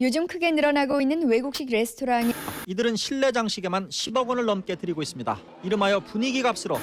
요즘 크게 늘어나고 있는 외국식 레스토랑이 이들은 실내 장식에만 10억 원을 넘게 들이고 있습니다. 이름하여 분위기 값으로.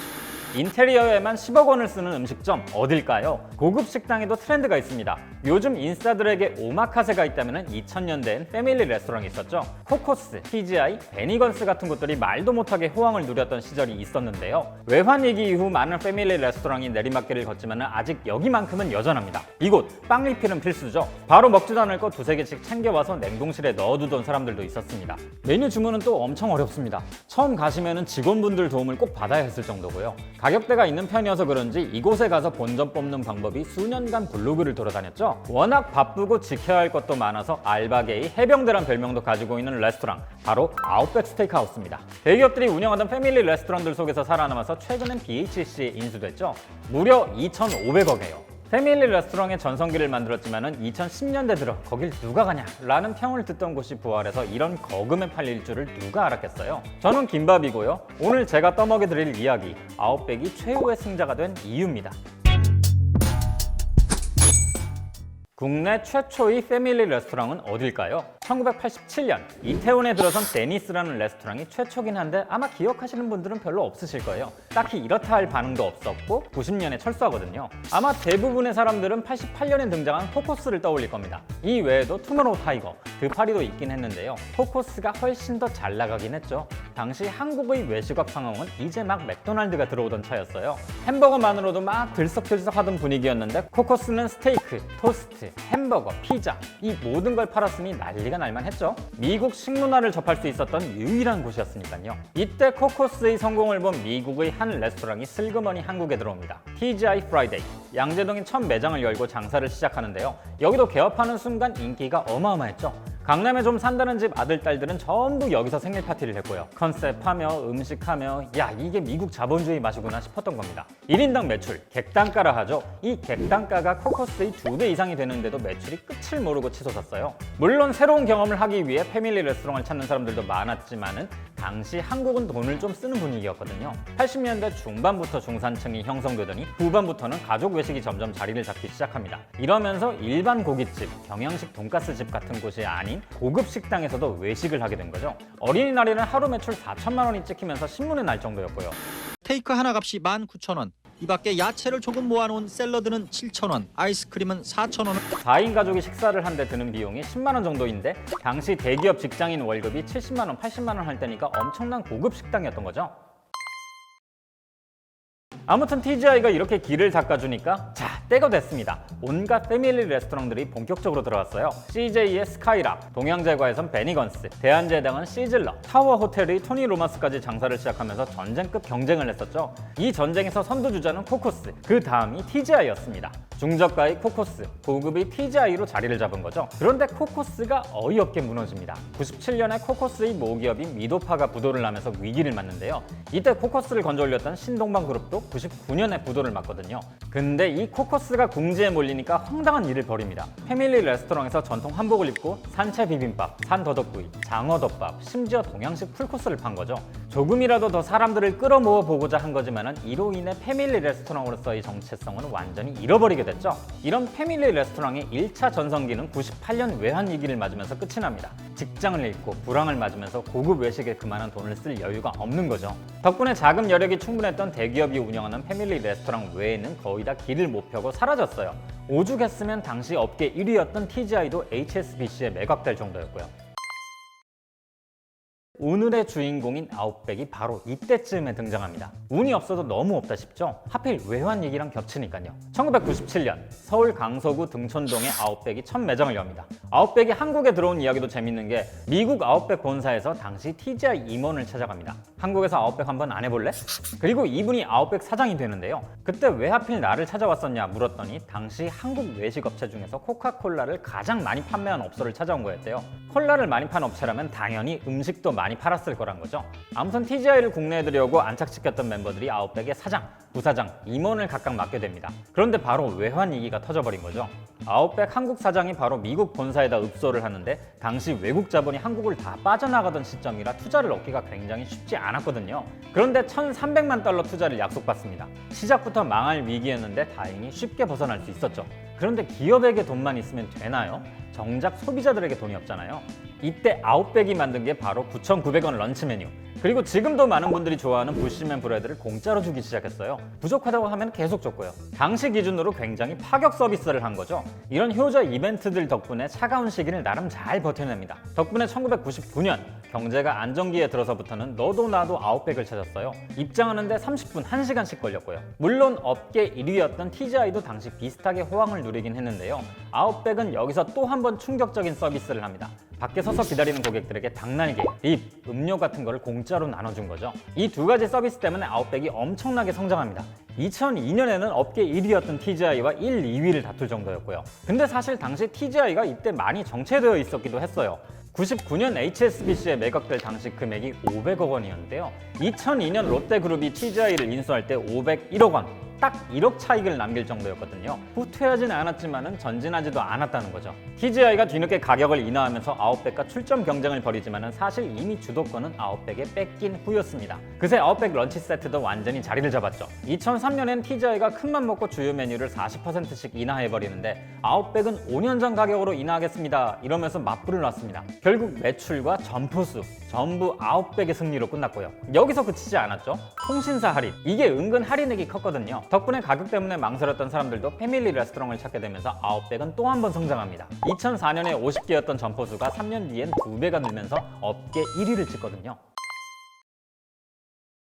인테리어에만 10억 원을 쓰는 음식점 어딜까요? 고급 식당에도 트렌드가 있습니다. 요즘 인싸들에게 오마카세가 있다면 2000년대엔 패밀리 레스토랑이 있었죠. 코코스, TGI, 베니건스 같은 곳들이 말도 못하게 호황을 누렸던 시절이 있었는데요. 외환위기 이후 많은 패밀리 레스토랑이 내리막길을 걷지만 아직 여기만큼은 여전합니다. 이곳 빵 리필은 필수죠. 바로 먹지도 않을 거 두세 개씩 챙겨와서 냉동실에 넣어두던 사람들도 있었습니다. 메뉴 주문은 또 엄청 어렵습니다. 처음 가시면 직원분들 도움을 꼭 받아야 했을 정도고요. 가격대가 있는 편이어서 그런지 이곳에 가서 본점 뽑는 방법이 수년간 블로그를 돌아다녔죠. 워낙 바쁘고 지켜야 할 것도 많아서 알바게이, 해병대란 별명도 가지고 있는 레스토랑, 바로 아웃백 스테이크하우스입니다. 대기업들이 운영하던 패밀리 레스토랑들 속에서 살아남아서 최근엔 BHC에 인수됐죠. 무려 2,500억이에요. 패밀리 레스토랑의 전성기를 만들었지만 2010년대 들어 거길 누가 가냐 라는 평을 듣던 곳이 부활해서 이런 거금에 팔릴 줄을 누가 알았겠어요. 저는 김밥이고요. 오늘 제가 떠먹여 드릴 이야기, 아웃백이 최후의 승자가 된 이유입니다. 국내 최초의 패밀리 레스토랑은 어딜까요? 1987년 이태원에 들어선 데니스라는 레스토랑이 최초긴 한데 아마 기억하시는 분들은 별로 없으실 거예요. 딱히 이렇다 할 반응도 없었고 90년에 철수하거든요. 아마 대부분의 사람들은 88년에 등장한 코코스를 떠올릴 겁니다. 이 외에도 투모로우 타이거, 드파리도 있긴 했는데요. 코코스가 훨씬 더 잘 나가긴 했죠. 당시 한국의 외식업 상황은 이제 막 맥도날드가 들어오던 차였어요. 햄버거만으로도 막 들썩들썩 하던 분위기였는데 코코스는 스테이크, 토스트, 햄버거, 피자 이 모든 걸 팔았으니 난리가 날만했죠. 미국 식문화를 접할 수 있었던 유일한 곳이었으니까요. 이때 코코스의 성공을 본 미국의 한 레스토랑이 슬그머니 한국에 들어옵니다. TGI 프라이데이. 양재동에 첫 매장을 열고 장사를 시작하는데요. 여기도 개업하는 순간 인기가 어마어마했죠. 강남에 좀 산다는 집 아들, 딸들은 전부 여기서 생일 파티를 했고요. 컨셉하며 음식하며 야 이게 미국 자본주의 맛이구나 싶었던 겁니다. 1인당 매출, 객단가라 하죠. 이 객단가가 코코스의 2배 이상이 되는데도 매출이 끝을 모르고 치솟았어요. 물론 새로운 경험을 하기 위해 패밀리 레스토랑을 찾는 사람들도 많았지만은 당시 한국은 돈을 좀 쓰는 분위기였거든요. 80년대 중반부터 중산층이 형성되더니 후반부터는 가족 외식이 점점 자리를 잡기 시작합니다. 이러면서 일반 고깃집, 경양식 돈가스집 같은 곳이 아닌 고급 식당에서도 외식을 하게 된 거죠. 어린이날에는 하루 매출 4천만 원이 찍히면서 신문에 날 정도였고요. 테이크 하나 값이 19,000원. 이 밖에 야채를 조금 모아놓은 샐러드는 7,000원, 아이스크림은 4,000원. 4인 가족이 식사를 한데 드는 비용이 10만 원 정도인데 당시 대기업 직장인 월급이 70만 원, 80만 원 할 때니까 엄청난 고급 식당이었던 거죠. 아무튼 TGI가 이렇게 길을 닦아주니까 자, 때가 됐습니다. 온갖 패밀리 레스토랑들이 본격적으로 들어왔어요. CJ의 스카이락, 동양제과에선 베니건스, 대한제당은 시즐러, 타워호텔의 토니 로마스까지 장사를 시작하면서 전쟁급 경쟁을 했었죠. 이 전쟁에서 선두주자는 코코스, 그 다음이 TGI였습니다. 중저가의 코코스, 고급의 TGI로 자리를 잡은 거죠. 그런데 코코스가 어이없게 무너집니다. 97년에 코코스의 모기업인 미도파가 부도를 나면서 위기를 맞는데요. 이때 코코스를 건져 올렸던 신동방 그룹도 99년에 부도를 맞거든요. 근데 이 코코스가 궁지에 몰리니까 황당한 일을 벌입니다. 패밀리 레스토랑에서 전통 한복을 입고 산채 비빔밥, 산더덕구이, 장어덮밥, 심지어 동양식 풀코스를 판 거죠. 조금이라도 더 사람들을 끌어모아 보고자 한 거지만은 이로 인해 패밀리 레스토랑으로서의 정체성은 완전히 잃어버리게 됐죠. 이런 패밀리 레스토랑의 1차 전성기는 98년 외환위기를 맞으면서 끝이 납니다. 직장을 잃고 불황을 맞으면서 고급 외식에 그만한 돈을 쓸 여유가 없는 거죠. 덕분에 자금 여력이 충분했던 대기업이 운영하는 패밀리 레스토랑 외에는 거의 다 길을 못 펴고 사라졌어요. 오죽했으면 당시 업계 1위였던 TGI도 HSBC에 매각될 정도였고요. 오늘의 주인공인 아웃백이 바로 이때쯤에 등장합니다. 운이 없어도 너무 없다 싶죠? 하필 외환위기랑 겹치니까요. 1997년 서울 강서구 등촌동에 아웃백이 첫 매장을 엽니다. 아웃백이 한국에 들어온 이야기도 재밌는 게 미국 아웃백 본사에서 당시 TGI 임원을 찾아갑니다. 한국에서 아웃백 한번 안 해볼래? 그리고 이분이 아웃백 사장이 되는데요. 그때 왜 하필 나를 찾아왔었냐 물었더니 당시 한국 외식업체 중에서 코카콜라를 가장 많이 판매한 업소를 찾아온 거였대요. 콜라를 많이 판 업체라면 당연히 음식도 많이 팔았을 거란 거죠. 아무튼 TGI를 국내에 들여오고 안착시켰던 멤버들이 아웃백의 사장, 부사장, 임원을 각각 맡게 됩니다. 그런데 바로 외환위기가 터져버린 거죠. 아웃백 한국 사장이 바로 미국 본사에다 읍소를 하는데 당시 외국 자본이 한국을 다 빠져나가던 시점이라 투자를 얻기가 굉장히 쉽지 않았거든요. 그런데 1,300만 달러 투자를 약속받습니다. 시작부터 망할 위기였는데 다행히 쉽게 벗어날 수 있었죠. 그런데 기업에게 돈만 있으면 되나요? 정작 소비자들에게 돈이 없잖아요. 이때 아웃백이 만든 게 바로 9,900원 런치 메뉴. 그리고 지금도 많은 분들이 좋아하는 부시맨 브레드를 공짜로 주기 시작했어요. 부족하다고 하면 계속 줬고요. 당시 기준으로 굉장히 파격 서비스를 한 거죠. 이런 효자 이벤트들 덕분에 차가운 시기를 나름 잘 버텨냅니다. 덕분에 1999년 경제가 안정기에 들어서부터는 너도 나도 아웃백을 찾았어요. 입장하는데 30분, 1시간씩 걸렸고요. 물론 업계 1위였던 TGI도 당시 비슷하게 호황을 누리긴 했는데요. 아웃백은 여기서 또 한 번 충격적인 서비스를 합니다. 밖에 서서 기다리는 고객들에게 닭날개, 립, 음료 같은 거를 공짜로 나눠준 거죠. 이 두 가지 서비스 때문에 아웃백이 엄청나게 성장합니다. 2002년에는 업계 1위였던 TGI와 1, 2위를 다툴 정도였고요. 근데 사실 당시 TGI가 이때 많이 정체되어 있었기도 했어요. 99년 HSBC에 매각될 당시 금액이 500억 원이었는데요. 2002년 롯데그룹이 TGI를 인수할 때 501억 원. 딱 1억 차익을 남길 정도였거든요. 후퇴하진 않았지만 전진하지도 않았다는 거죠. TGI가 뒤늦게 가격을 인하하면서 아웃백과 출점 경쟁을 벌이지만 사실 이미 주도권은 아웃백에 뺏긴 후였습니다. 그새 아웃백 런치 세트도 완전히 자리를 잡았죠. 2003년엔 TGI가 큰맘 먹고 주요 메뉴를 40%씩 인하해버리는데 아웃백은 5년 전 가격으로 인하하겠습니다 이러면서 맞불을 놨습니다. 결국 매출과 점포수 전부 아웃백의 승리로 끝났고요. 여기서 그치지 않았죠. 통신사 할인, 이게 은근 할인액이 컸거든요. 덕분에 가격 때문에 망설였던 사람들도 패밀리 레스토랑을 찾게 되면서 아웃백은 또 한 번 성장합니다. 2004년에 50개였던 점포수가 3년 뒤엔 2배가 늘면서 업계 1위를 찍거든요.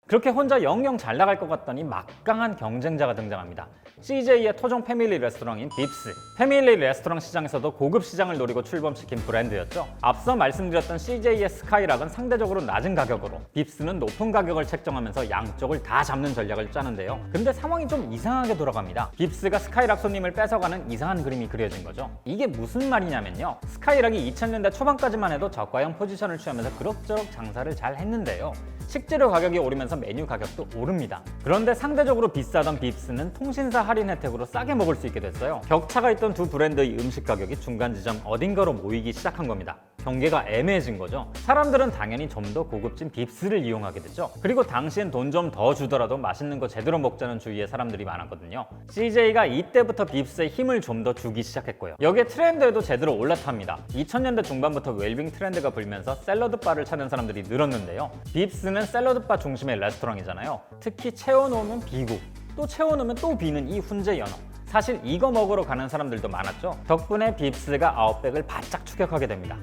그렇게 혼자 영영 잘 나갈 것 같더니 막강한 경쟁자가 등장합니다. CJ의 토종 패밀리 레스토랑인 빕스. 패밀리 레스토랑 시장에서도 고급 시장을 노리고 출범시킨 브랜드였죠. 앞서 말씀드렸던 CJ의 스카이락은 상대적으로 낮은 가격으로, 빕스는 높은 가격을 책정하면서 양쪽을 다 잡는 전략을 짜는데요. 근데 상황이 좀 이상하게 돌아갑니다. 빕스가 스카이락 손님을 뺏어가는 이상한 그림이 그려진 거죠. 이게 무슨 말이냐면요. 스카이락이 2000년대 초반까지만 해도 저가형 포지션을 취하면서 그럭저럭 장사를 잘 했는데요. 식재료 가격이 오르면서 메뉴 가격도 오릅니다. 그런데 상대적으로 비싸던 빕스는 통신사 할인 혜택으로 싸게 먹을 수 있게 됐어요. 격차가 있던 두 브랜드의 음식 가격이 중간 지점 어딘가로 모이기 시작한 겁니다. 경계가 애매해진 거죠. 사람들은 당연히 좀 더 고급진 빕스를 이용하게 됐죠. 그리고 당시엔 돈 좀 더 주더라도 맛있는 거 제대로 먹자는 주의의 사람들이 많았거든요. CJ가 이때부터 빕스에 힘을 좀 더 주기 시작했고요. 여기에 트렌드에도 제대로 올라탑니다. 2000년대 중반부터 웰빙 트렌드가 불면서 샐러드 바를 찾는 사람들이 늘었는데요. 빕스는 샐러드 바 중심의 레스토랑이잖아요. 특히 채워놓으면 B국, 또 채워놓으면 또 B는 이 훈제 연어. 사실 이거 먹으러 가는 사람들도 많았죠. 덕분에 빕스가 아웃백을 바짝 추격하게 됩니다.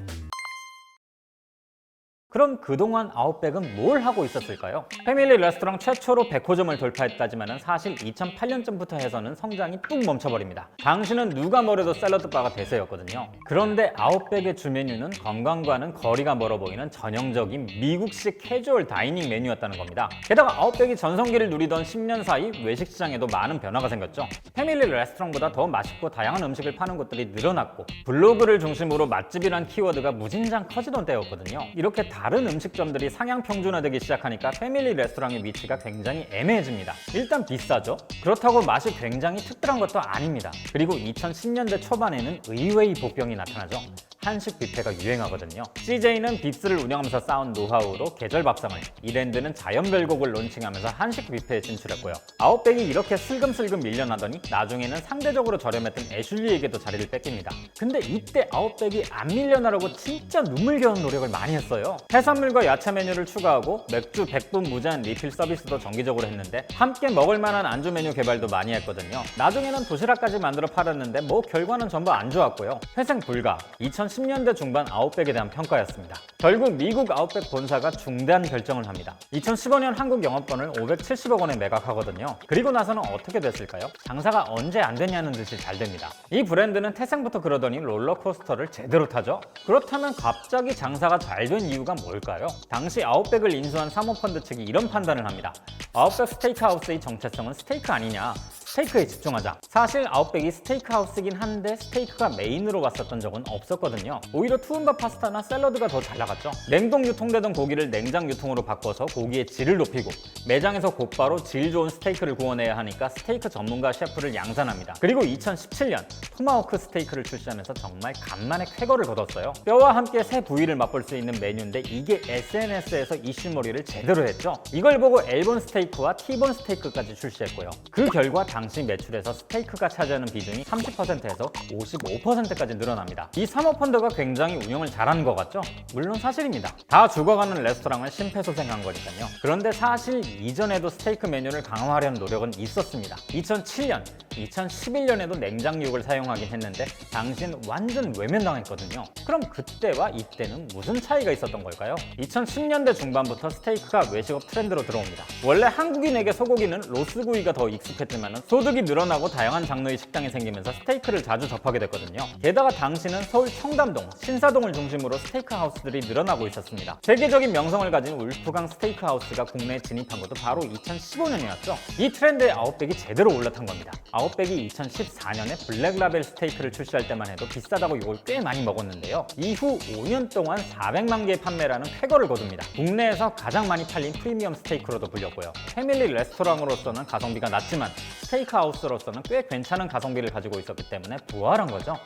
그럼 그동안 아웃백은 뭘 하고 있었을까요? 패밀리 레스토랑 최초로 100호점을 돌파했다지만 사실 2008년쯤부터 해서는 성장이 뚝 멈춰버립니다. 당시는 누가 뭐래도 샐러드바가 대세였거든요. 그런데 아웃백의 주 메뉴는 건강과는 거리가 멀어 보이는 전형적인 미국식 캐주얼 다이닝 메뉴였다는 겁니다. 게다가 아웃백이 전성기를 누리던 10년 사이 외식 시장에도 많은 변화가 생겼죠. 패밀리 레스토랑보다 더 맛있고 다양한 음식을 파는 곳들이 늘어났고 블로그를 중심으로 맛집이란 키워드가 무진장 커지던 때였거든요. 이렇게 다른 음식점들이 상향 평준화되기 시작하니까 패밀리 레스토랑의 위치가 굉장히 애매해집니다. 일단 비싸죠. 그렇다고 맛이 굉장히 특별한 것도 아닙니다. 그리고 2010년대 초반에는 의외의 복병이 나타나죠. 한식 뷔페가 유행하거든요. CJ는 빕스를 운영하면서 쌓은 노하우로 계절 밥상을, 이랜드는 자연별곡을 론칭하면서 한식 뷔페에 진출했고요. 아웃백이 이렇게 슬금슬금 밀려나더니 나중에는 상대적으로 저렴했던 애슐리에게도 자리를 뺏깁니다. 근데 이때 아웃백이 안 밀려나려고 진짜 눈물겨운 노력을 많이 했어요. 해산물과 야채 메뉴를 추가하고 맥주 100분 무제한 리필 서비스도 정기적으로 했는데 함께 먹을 만한 안주 메뉴 개발도 많이 했거든요. 나중에는 도시락까지 만들어 팔았는데 뭐 결과는 전부 안 좋았고요. 회생 불가. 2010년대 중반 아웃백에 대한 평가였습니다. 결국 미국 아웃백 본사가 중대한 결정을 합니다. 2015년 한국 영업권을 570억 원에 매각하거든요. 그리고 나서는 어떻게 됐을까요? 장사가 언제 안 되냐는 듯이 잘 됩니다. 이 브랜드는 태생부터 그러더니 롤러코스터를 제대로 타죠. 그렇다면 갑자기 장사가 잘 된 이유가 뭘까요? 당시 아웃백을 인수한 사모펀드 측이 이런 판단을 합니다. 아웃백 스테이크하우스의 정체성은 스테이크 아니냐? 스테이크에 집중하자. 사실 아웃백이 스테이크하우스긴 한데 스테이크가 메인으로 왔었던 적은 없었거든요. 오히려 투움바 파스타나 샐러드가 더 잘 나갔죠. 냉동 유통되던 고기를 냉장 유통으로 바꿔서 고기의 질을 높이고 매장에서 곧바로 질 좋은 스테이크를 구워내야 하니까 스테이크 전문가 셰프를 양산합니다. 그리고 2017년 토마호크 스테이크를 출시하면서 정말 간만에 쾌거를 거뒀어요. 뼈와 함께 새 부위를 맛볼 수 있는 메뉴인데 이게 SNS에서 이슈몰이를 제대로 했죠. 이걸 보고 L본 스테이크와 T본 스테이크까지 출시했고요. 그 결과 당시 매출에서 스테이크가 차지하는 비중이 30%에서 55%까지 늘어납니다. 이 사모펀드가 굉장히 운영을 잘하는 것 같죠? 물론 사실입니다. 다 죽어가는 레스토랑을 심폐소생한 거니까요. 그런데 사실 이전에도 스테이크 메뉴를 강화하려는 노력은 있었습니다. 2007년, 2011년에도 냉장육을 사용하긴 했는데 당시엔 완전 외면당했거든요. 그럼 그때와 이때는 무슨 차이가 있었던 걸까요? 2010년대 중반부터 스테이크가 외식업 트렌드로 들어옵니다. 원래 한국인에게 소고기는 로스구이가 더 익숙했지만 소득이 늘어나고 다양한 장르의 식당이 생기면서 스테이크를 자주 접하게 됐거든요. 게다가 당시는 서울 청담동, 신사동을 중심으로 스테이크 하우스들이 늘어나고 있었습니다. 세계적인 명성을 가진 울프강 스테이크 하우스가 국내에 진입한 것도 바로 2015년이었죠. 이 트렌드의 아웃백이 제대로 올라탄 겁니다. 아웃백이 2014년에 블랙라벨 스테이크를 출시할 때만 해도 비싸다고 이걸 꽤 많이 먹었는데요. 이후 5년 동안 400만 개의 판매라는 쾌거를 거둡니다. 국내에서 가장 많이 팔린 프리미엄 스테이크로도 불렸고요. 패밀리 레스토랑으로서는 가성비가 낮지만 스테이크 하우스로서는 꽤 괜찮은 가성비를 가지고 있었기 때문에 부활한 거죠.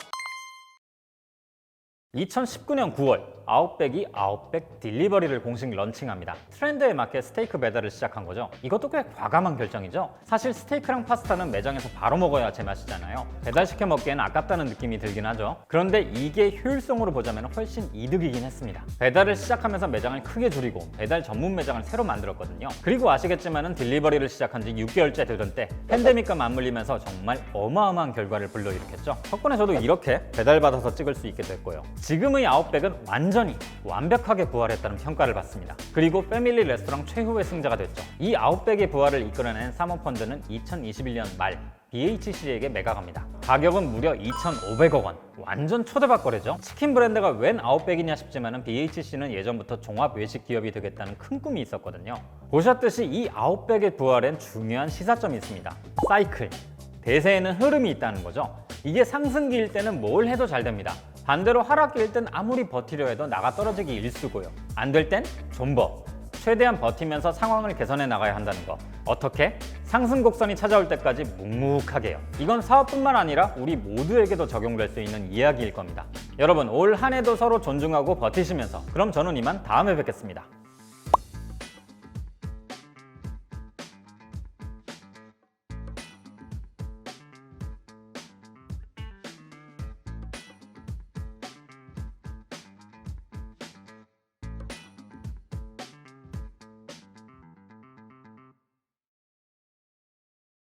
2019년 9월 아웃백이 아웃백 딜리버리를 공식 런칭합니다. 트렌드에 맞게 스테이크 배달을 시작한 거죠. 이것도 꽤 과감한 결정이죠. 사실 스테이크랑 파스타는 매장에서 바로 먹어야 제맛이잖아요. 배달시켜 먹기에는 아깝다는 느낌이 들긴 하죠. 그런데 이게 효율성으로 보자면 훨씬 이득이긴 했습니다. 배달을 시작하면서 매장을 크게 줄이고 배달 전문 매장을 새로 만들었거든요. 그리고 아시겠지만 딜리버리를 시작한 지 6개월째 되던 때 팬데믹과 맞물리면서 정말 어마어마한 결과를 불러일으켰죠. 덕분에 저도 이렇게 배달받아서 찍을 수 있게 됐고요. 지금의 아웃백은 완전히 완벽하게 부활했다는 평가를 받습니다. 그리고 패밀리 레스토랑 최후의 승자가 됐죠. 이 아웃백의 부활을 이끌어낸 사모펀드는 2021년 말 BHC에게 매각합니다. 가격은 무려 2,500억 원. 완전 초대박 거래죠. 치킨 브랜드가 웬 아웃백이냐 싶지만 BHC는 예전부터 종합 외식 기업이 되겠다는 큰 꿈이 있었거든요. 보셨듯이 이 아웃백의 부활엔 중요한 시사점이 있습니다. 사이클. 대세에는 흐름이 있다는 거죠. 이게 상승기일 때는 뭘 해도 잘 됩니다. 반대로 하락기일 땐 아무리 버티려 해도 나가 떨어지기 일쑤고요. 안 될 땐 존버. 최대한 버티면서 상황을 개선해 나가야 한다는 거. 어떻게? 상승 곡선이 찾아올 때까지 묵묵하게요. 이건 사업뿐만 아니라 우리 모두에게도 적용될 수 있는 이야기일 겁니다. 여러분, 올 한 해도 서로 존중하고 버티시면서 그럼 저는 이만 다음에 뵙겠습니다.